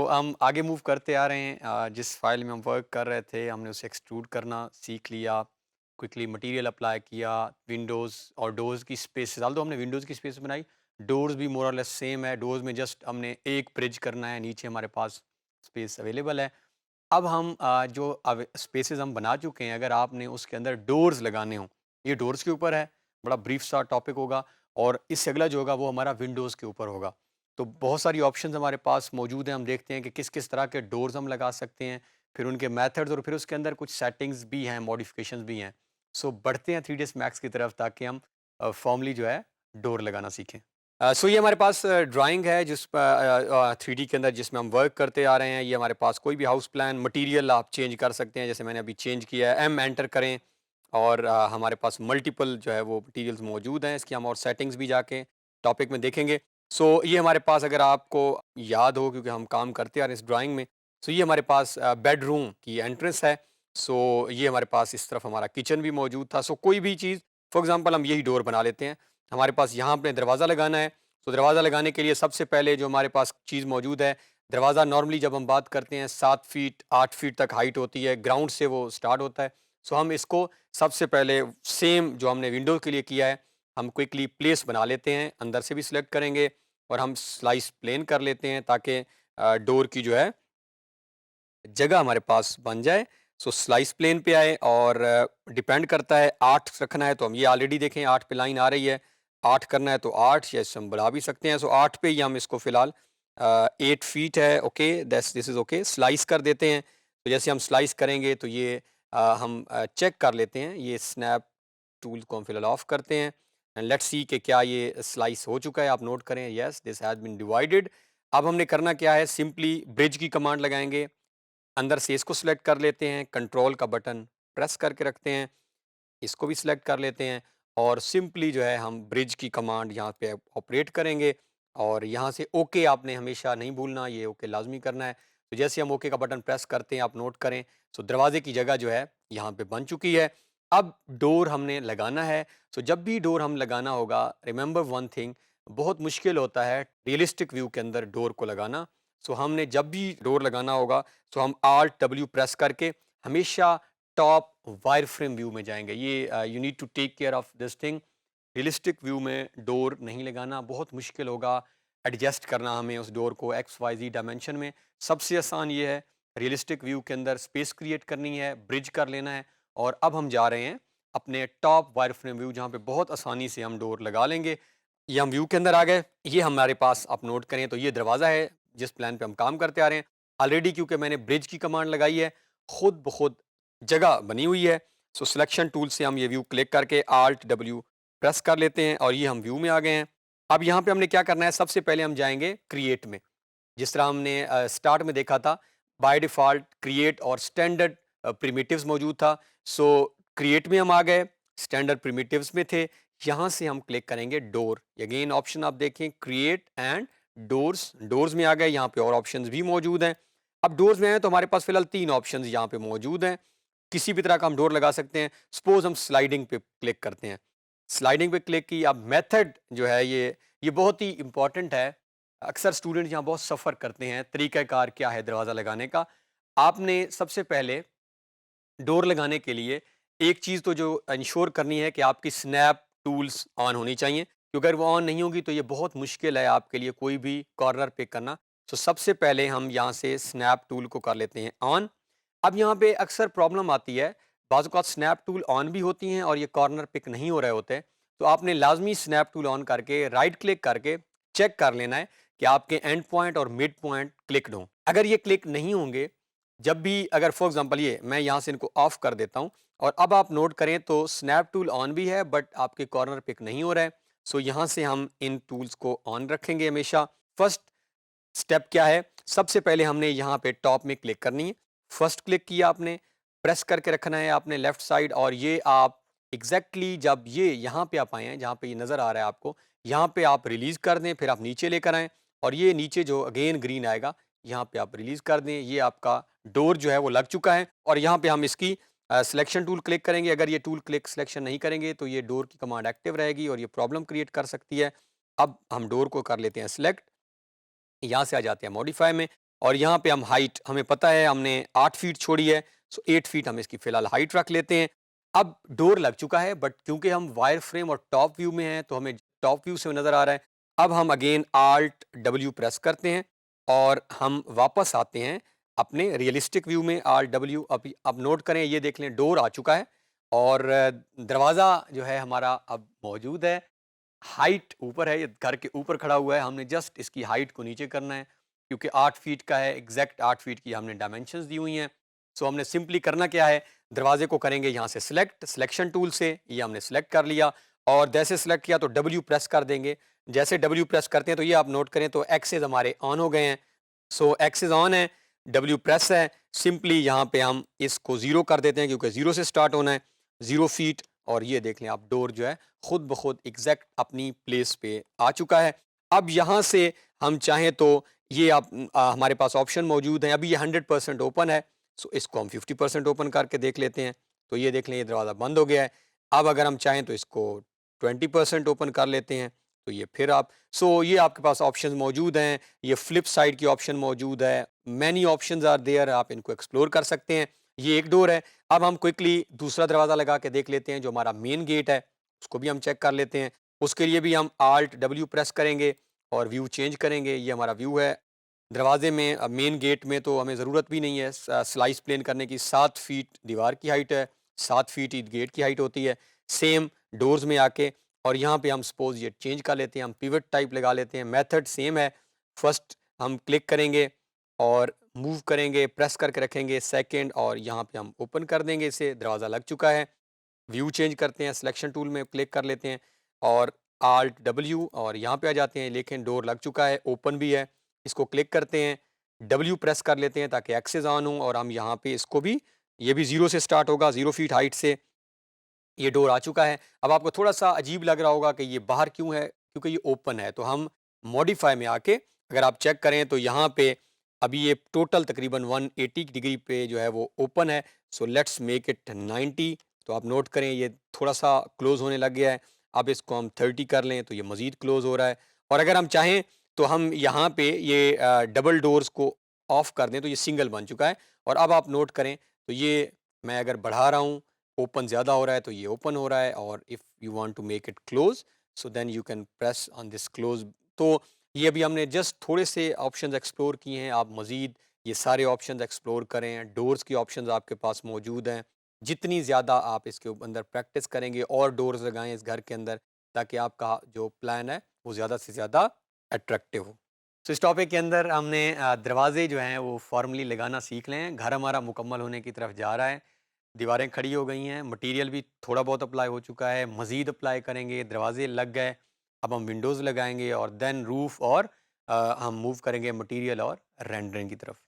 हम आगे मूव करते आ रहे हैं। जिस फाइल में हम वर्क कर रहे थे हमने उसे एक्सट्रूड करना सीख लिया। क्विकली मटेरियल अप्लाई किया, विंडोज़ और डोर्स की स्पेस डाल दो। हमने विंडोज़ की स्पेस बनाई, डोर्स भी मोर और लेस सेम है। डोर्स में जस्ट हमने एक ब्रिज करना है, नीचे हमारे पास स्पेस अवेलेबल है। अब हम जो स्पेसेस हम बना चुके हैं, अगर आपने उसके अंदर डोर्स लगाने हों, ये डोर्स के ऊपर है, बड़ा ब्रीफ सा टॉपिक होगा। और इससे अगला जो होगा वो हमारा विंडोज़ के ऊपर होगा। तो बहुत सारी ऑप्शंस हमारे पास मौजूद हैं। हम देखते हैं कि किस किस तरह के डोर्स हम लगा सकते हैं, फिर उनके मेथड्स और फिर उसके अंदर कुछ सेटिंग्स भी हैं, मॉडिफिकेशंस भी हैं। बढ़ते हैं 3ds मैक्स की तरफ ताकि हम फॉर्मली जो है डोर लगाना सीखें। ये हमारे पास ड्राइंग है जिस पर 3D के अंदर जिसमें हम वर्क करते आ रहे हैं। ये हमारे पास कोई भी हाउस प्लान मटेरियल आप चेंज कर सकते हैं, जैसे मैंने अभी चेंज किया है। एम एंटर करें और हमारे पास मल्टीपल जो है वो मटेरियल्स मौजूद हैं। इसकी हम और सेटिंग्स भी जाके टॉपिक में देखेंगे। ये हमारे पास, अगर आपको याद हो क्योंकि हम काम करते आ रहे हैं इस ड्राइंग में, ये हमारे पास बेडरूम की एंट्रेंस है। ये हमारे पास इस तरफ हमारा किचन भी मौजूद था। कोई भी चीज़, फॉर एग्जांपल हम यही डोर बना लेते हैं। हमारे पास यहाँ पे दरवाज़ा लगाना है, दरवाज़ा लगाने के लिए सबसे पहले जो हमारे पास चीज़ मौजूद है, दरवाज़ा नॉर्मली जब हम बात करते हैं 7 फीट 8 फीट तक हाइट होती है, ग्राउंड से वो स्टार्ट होता है। हम इसको सबसे पहले सेम जो हमने विंडो के लिए किया है, हम क्विकली प्लेस बना लेते हैं, अंदर से भी सिलेक्ट करेंगे और हम स्लाइस प्लेन कर लेते हैं ताकि डोर की जो है जगह हमारे पास बन जाए। स्लाइस प्लेन पे आए और डिपेंड करता है 8 रखना है तो हम ये ऑलरेडी देखें 8 पे लाइन आ रही है। 8 करना है तो 8 या इससे हम बढ़ा भी सकते हैं। 8 पे ही हम इसको फ़िलहाल 8 फीट है, okay this is okay. Slice कर देते हैं। तो जैसे हम स्लाइस करेंगे तो ये हम चेक कर लेते हैं। ये स्नैप टूल को हम फ़िलहाल ऑफ करते हैं एंड लेट्स सी कि क्या ये स्लाइस हो चुका है। आप नोट करें, yes this has been divided. अब हमने करना क्या है, सिंपली ब्रिज की कमांड लगाएँगे। अंदर से इसको सिलेक्ट कर लेते हैं, कंट्रोल का बटन प्रेस करके रखते हैं, इसको भी सिलेक्ट कर लेते हैं और सिंपली जो है हम ब्रिज की कमांड यहाँ पे ऑपरेट करेंगे। और यहाँ से ओके आपने हमेशा नहीं भूलना, ये ओके लाजमी करना है। तो जैसे हम ओके का बटन प्रेस करते हैं, आप नोट करें, दरवाजे की जगह जो है यहाँ पे बन चुकी है। अब डोर हमने लगाना है। जब भी डोर हम लगाना होगा, रिमेंबर वन थिंग, बहुत मुश्किल होता है रियलिस्टिक व्यू के अंदर डोर को लगाना। हमने जब भी डोर लगाना होगा हम आल्ट डब्ल्यू प्रेस करके हमेशा टॉप वायर फ्रेम व्यू में जाएंगे। ये you need to take care of this thing. Realistic view में डोर नहीं लगाना, बहुत मुश्किल होगा एडजस्ट करना हमें उस डोर को एक्स वाई जी डायमेंशन में। सबसे आसान ये है, रियलिस्टिक व्यू के अंदर स्पेस क्रिएट करनी है, ब्रिज कर लेना है। और अब हम जा रहे हैं अपने टॉप वायर फ्रेम व्यू जहाँ पे बहुत आसानी से हम डोर लगा लेंगे। ये हम व्यू के अंदर आ गए। ये हमारे पास आप नोट करें तो ये दरवाज़ा है जिस प्लान पे हम काम करते आ रहे हैं। ऑलरेडी क्योंकि मैंने ब्रिज की कमांड लगाई है, खुद ब खुद जगह बनी हुई है। सिलेक्शन टूल से हम ये व्यू क्लिक करके आल्ट डब्ल्यू प्रेस कर लेते हैं और ये हम व्यू में आ गए हैं। अब यहाँ पे हमने क्या करना है, सबसे पहले हम जाएंगे क्रिएट में। जिस तरह हमने स्टार्ट में देखा था, बाय डिफ़ॉल्ट क्रिएट और स्टैंडर्ड प्रिमिटिव्स मौजूद था। क्रिएट में हम आ गए, स्टैंडर्ड प्रिमिटिव्स में थे। यहाँ से हम क्लिक करेंगे डोर। अगेन ऑप्शन आप देखें, क्रिएट एंड डोर्स। डोर्स में आ गए, यहाँ पे और ऑप्शंस भी मौजूद हैं। अब डोर्स में आए तो हमारे पास फिलहाल 3 ऑप्शंस यहाँ पे मौजूद हैं। किसी भी तरह का हम डोर लगा सकते हैं। सपोज हम स्लाइडिंग पे क्लिक करते हैं। स्लाइडिंग पे क्लिक की, अब मेथड जो है ये बहुत ही इंपॉर्टेंट है। अक्सर स्टूडेंट यहाँ बहुत सफ़र करते हैं, तरीक़ाकार क्या है दरवाज़ा लगाने का। आपने सबसे पहले डोर लगाने के लिए एक चीज़ तो जो इंश्योर करनी है कि आपकी स्नैप टूल्स ऑन होनी चाहिए, क्योंकि अगर वो ऑन नहीं होगी तो ये बहुत मुश्किल है आपके लिए कोई भी कॉर्नर पिक करना। सबसे पहले हम यहाँ से स्नैप टूल को कर लेते हैं ऑन। अब यहाँ पे अक्सर प्रॉब्लम आती है, बाज़ औक़ात स्नैप टूल ऑन भी होती हैं और ये कॉर्नर पिक नहीं हो रहे होते। तो आपने लाज़मी स्नैप टूल ऑन करके राइट क्लिक करके चेक कर लेना है कि आपके एंड पॉइंट और मिड पॉइंट क्लिक्ड हों। अगर ये क्लिक नहीं होंगे, जब भी अगर फॉर एग्जांपल ये मैं यहाँ से इनको ऑफ कर देता हूँ और अब आप नोट करें तो स्नैप टूल ऑन भी है बट आपके कॉर्नर पिक नहीं हो रहा है। यहाँ से हम इन टूल्स को ऑन रखेंगे हमेशा। फर्स्ट स्टेप क्या है, सबसे पहले हमने यहाँ पे टॉप में क्लिक करनी है। फर्स्ट क्लिक किया आपने, प्रेस करके रखना है आपने लेफ्ट साइड और ये आप एग्जैक्टली जब ये यहाँ पे आप आए हैं जहाँ पे ये नज़र आ रहा है आपको, यहाँ पे आप रिलीज़ कर दें, फिर आप नीचे लेकर आएँ और ये नीचे जो अगेन ग्रीन आएगा यहाँ पे आप रिलीज़ कर दें। ये आपका डोर जो है वो लग चुका है और यहाँ पे हम इसकी सिलेक्शन टूल क्लिक करेंगे। अगर ये टूल क्लिक सिलेक्शन नहीं करेंगे तो ये डोर की कमांड एक्टिव रहेगी और ये प्रॉब्लम क्रिएट कर सकती है। अब हम डोर को कर लेते हैं सिलेक्ट, यहाँ से आ जाते हैं मॉडिफाई में और यहाँ पे हम हाइट, हमें पता है हमने 8 फीट छोड़ी है, सो 8 फीट हम इसकी फ़िलहाल हाइट रख लेते हैं। अब डोर लग चुका है बट क्योंकि हम वायर फ्रेम और टॉप व्यू में हैं तो हमें टॉप व्यू से नज़र आ रहा है। अब हम अगेन Alt W प्रेस करते हैं और हम वापस आते हैं अपने रियलिस्टिक व्यू में। Alt W, अब नोट करें, ये देख लें डोर आ चुका है और दरवाज़ा जो है हमारा अब मौजूद है। हाइट ऊपर है, ये घर के ऊपर खड़ा हुआ है, हमने जस्ट इसकी हाइट को नीचे करना है क्योंकि 8 फीट का है, एग्जैक्ट 8 फीट की हमने डायमेंशंस दी हुई हैं। सो हमने सिंपली करना क्या है, दरवाजे को करेंगे यहाँ से सिलेक्ट, सिलेक्शन टूल से ये हमने सिलेक्ट कर लिया और जैसे सिलेक्ट किया तो डब्ल्यू प्रेस कर देंगे। जैसे डब्ल्यू प्रेस करते हैं तो ये आप नोट करें तो एक्सेस हमारे ऑन हो गए हैं। सो एक्सेस ऑन है, डब्ल्यू प्रेस है, सिंपली यहाँ पे हम इसको ज़ीरो कर देते हैं क्योंकि ज़ीरो से स्टार्ट होना है, 0 फीट। और ये देख लें आप डोर जो है खुद ब खुद एग्जैक्ट अपनी प्लेस पे आ चुका है। अब यहाँ से हम चाहें तो ये हमारे पास ऑप्शन मौजूद हैं। अभी ये 100% ओपन है, सो इसको हम 50% ओपन करके देख लेते हैं। तो ये देख लें ये दरवाज़ा बंद हो गया है। अब अगर हम चाहें तो इसको 20% ओपन कर लेते हैं तो ये फिर आप, सो ये आपके पास ऑप्शंस मौजूद हैं। ये फ्लिप साइड की ऑप्शन मौजूद है, मैनी ऑप्शंस आर देयर, आप इनको एक्सप्लोर कर सकते हैं। ये एक डोर है। अब हम क्विकली दूसरा दरवाज़ा लगा के देख लेते हैं जो हमारा मेन गेट है, उसको भी हम चेक कर लेते हैं। उसके लिए भी हम Alt W प्रेस करेंगे और व्यू चेंज करेंगे। ये हमारा व्यू है दरवाजे में। मेन गेट में तो हमें ज़रूरत भी नहीं है स्लाइस प्लेन करने की। 7 फीट दीवार की हाइट है, 7 फीट ही गेट की हाइट होती है। सेम डोर्स में आके और यहाँ पे हम सपोज ये चेंज कर लेते हैं, हम पिवट टाइप लगा लेते हैं। मेथड सेम है, फर्स्ट हम क्लिक करेंगे और मूव करेंगे, प्रेस करके रखेंगे सेकंड और यहाँ पे हम ओपन कर देंगे इसे। दरवाज़ा लग चुका है। व्यू चेंज करते हैं, सिलेक्शन टूल में क्लिक कर लेते हैं और Alt W और यहाँ पे आ जाते हैं। लेकिन डोर लग चुका है, ओपन भी है। इसको क्लिक करते हैं, W प्रेस कर लेते हैं ताकि एक्सेस ऑन हो और हम यहाँ पे इसको भी, ये भी 0 से स्टार्ट होगा, 0 फीट हाइट से ये डोर आ चुका है। अब आपको थोड़ा-सा अजीब लग रहा होगा कि ये बाहर क्यों है? क्योंकि ये ओपन है। तो हम मॉडिफाई में आके अगर आप चेक करें तो यहाँ पे अभी ये टोटल तकरीबन 180 डिग्री पे जो है वो ओपन है। So let's make it 90। तो आप नोट करें ये थोड़ा-सा क्लोज़ होने लग गया है। अब इसको हम 30 कर लें तो ये मज़ीद क्लोज़ हो रहा है और अगर हम चाहें तो हम यहाँ पे ये डबल डोर्स को ऑफ कर दें तो ये सिंगल बन चुका है। और अब आप नोट करें तो ये मैं अगर बढ़ा रहा हूँ, ओपन ज़्यादा हो रहा है तो ये ओपन हो रहा है और if you want to make it close so then you can press on this close. तो ये अभी हमने जस्ट थोड़े से ऑप्शंस एक्सप्लोर किए हैं। आप मज़ीद ये सारे ऑप्शंस एक्सप्लोर करें, डोर्स की ऑप्शंस आपके पास मौजूद हैं। जितनी ज़्यादा आप इसके अंदर प्रैक्टिस करेंगे और डोर्स लगाएं इस घर के अंदर ताकि आपका जो प्लान है वो ज़्यादा से ज़्यादा अट्रैक्टिव हो। तो इस टॉपिक के अंदर हमने दरवाजे जो हैं वो फॉर्मली लगाना सीख लें। घर हमारा मुकम्मल होने की तरफ जा रहा है। दीवारें खड़ी हो गई हैं, मटेरियल भी थोड़ा बहुत अप्लाई हो चुका है, मज़ीद अप्लाई करेंगे, दरवाजे लग गए। अब हम विंडोज़ लगाएँगे और देन रूफ़ और हम मूव करेंगे मटेरियल और रेंडरिंग की तरफ।